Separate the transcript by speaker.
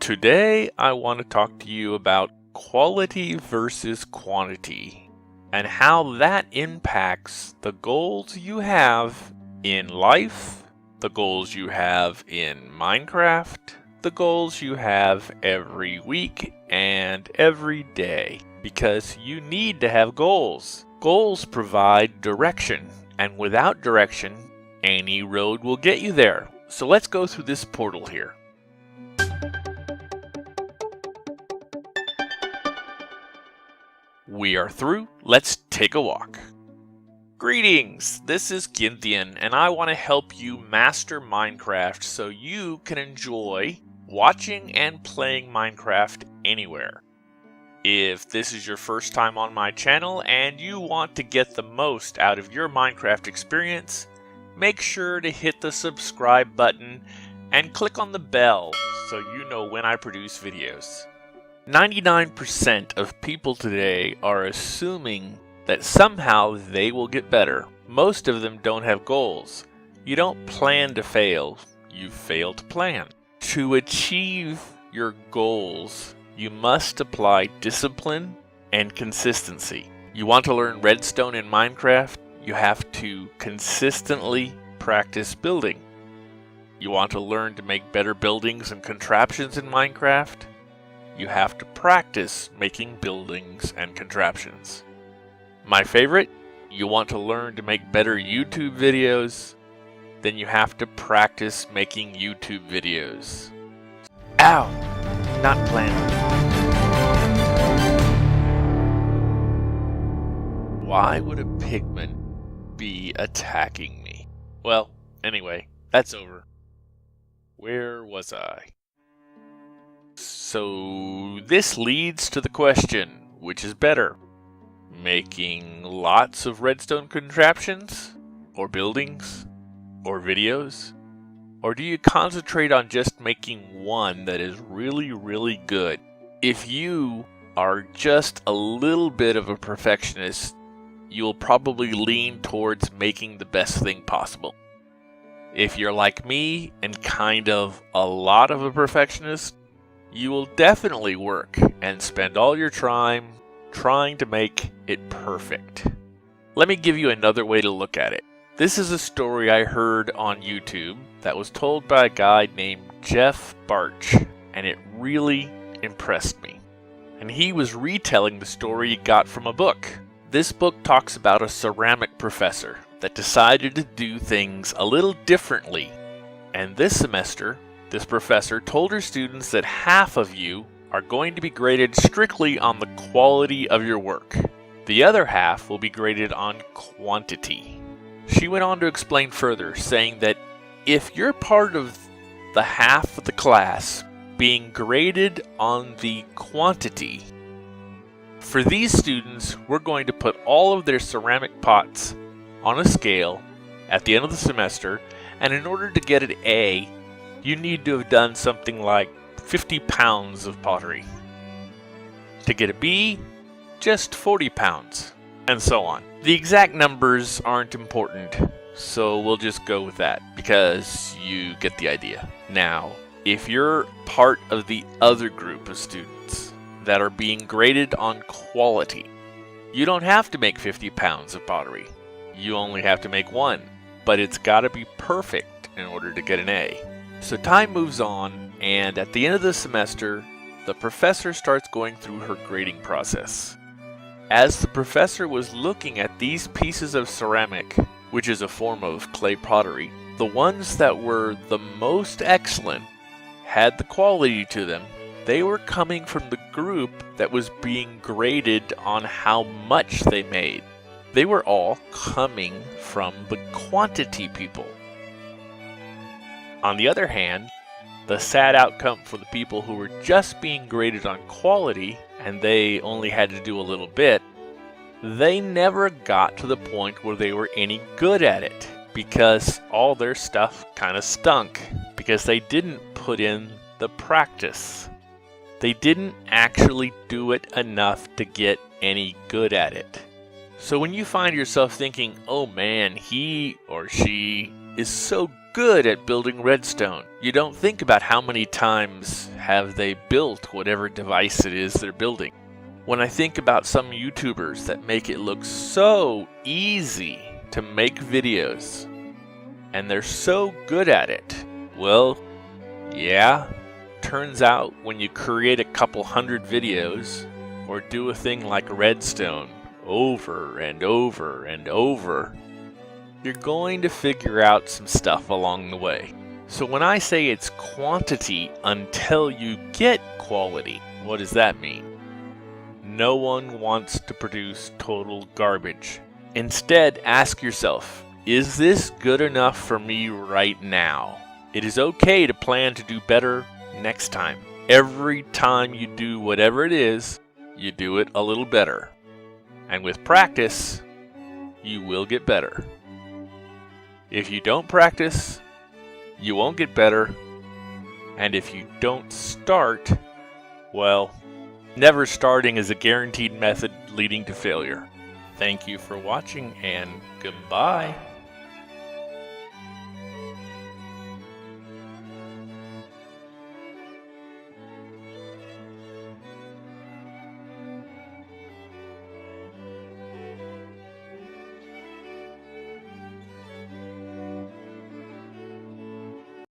Speaker 1: Today, I want to talk to you about quality versus quantity and how that impacts the goals you have in life, the goals you have in Minecraft, the goals you have every week and every day. Because you need to have goals. Goals provide direction, and without direction, any road will get you there. So let's go through this portal here. We are through. Let's take a walk. Greetings! This is Ginthian, and I want to help you master Minecraft so you can enjoy watching and playing Minecraft anywhere. If this is your first time on my channel and you want to get the most out of your Minecraft experience, make sure to hit the subscribe button and click on the bell so you know when I produce videos. 99% of people today are assuming that somehow they will get better. Most of them don't have goals. You don't plan to fail, you fail to plan. To achieve your goals, you must apply discipline and consistency. You want to learn redstone in Minecraft, you have to consistently practice building. You want to learn to make better buildings and contraptions in Minecraft, you have to practice making buildings and contraptions. My favorite, you want to learn to make better YouTube videos, then you have to practice making YouTube videos. Ow! Not planned. Why would a pigman be attacking me? Well, anyway, that's over. Where was I? So this leads to the question, which is better? Making lots of redstone contraptions? Or buildings? Or videos? Or do you concentrate on just making one that is really good? If you are just a little bit of a perfectionist, you'll probably lean towards making the best thing possible. If you're like me and kind of a lot of a perfectionist, you will definitely work and spend all your time trying to make it perfect. Let me give you another way to look at it. This is a story I heard on YouTube that was told by a guy named Jeff Barch, and it really impressed me. And he was retelling the story he got from a book. This book talks about a ceramic professor that decided to do things a little differently. And this semester, this professor told her students that half of you are going to be graded strictly on the quality of your work. The other half will be graded on quantity. She went on to explain further, saying that if you're part of the half of the class being graded on the quantity, for these students, we're going to put all of their ceramic pots on a scale at the end of the semester, and in order to get an A, you need to have done something like 50 pounds of pottery. To get a B, just 40 pounds, and so on. The exact numbers aren't important, so we'll just go with that, because you get the idea. Now, if you're part of the other group of students that are being graded on quality, you don't have to make 50 pounds of pottery. You only have to make one, but it's gotta be perfect in order to get an A. So time moves on, and at the end of the semester, the professor starts going through her grading process. As the professor was looking at these pieces of ceramic, which is a form of clay pottery, the ones that were the most excellent, had the quality to them, they were coming from the group that was being graded on how much they made. They were all coming from the quantity people. On the other hand, the sad outcome for the people who were just being graded on quality and they only had to do a little bit, they never got to the point where they were any good at it because all their stuff kind of stunk because they didn't put in the practice. They didn't actually do it enough to get any good at it. So when you find yourself thinking, oh man, he or she is so good at building redstone. You don't think about how many times have they built whatever device it is they're building. When I think about some YouTubers that make it look so easy to make videos, and they're so good at it, well, yeah, turns out when you create a couple hundred videos, or do a thing like redstone over and over and over, you're going to figure out some stuff along the way. So when I say it's quantity until you get quality, what does that mean? No one wants to produce total garbage. Instead, ask yourself, is this good enough for me right now? It is okay to plan to do better next time. Every time you do whatever it is, you do it a little better. And with practice, you will get better. If you don't practice, you won't get better. And if you don't start, well, never starting is a guaranteed method leading to failure. Thank you for watching, and goodbye.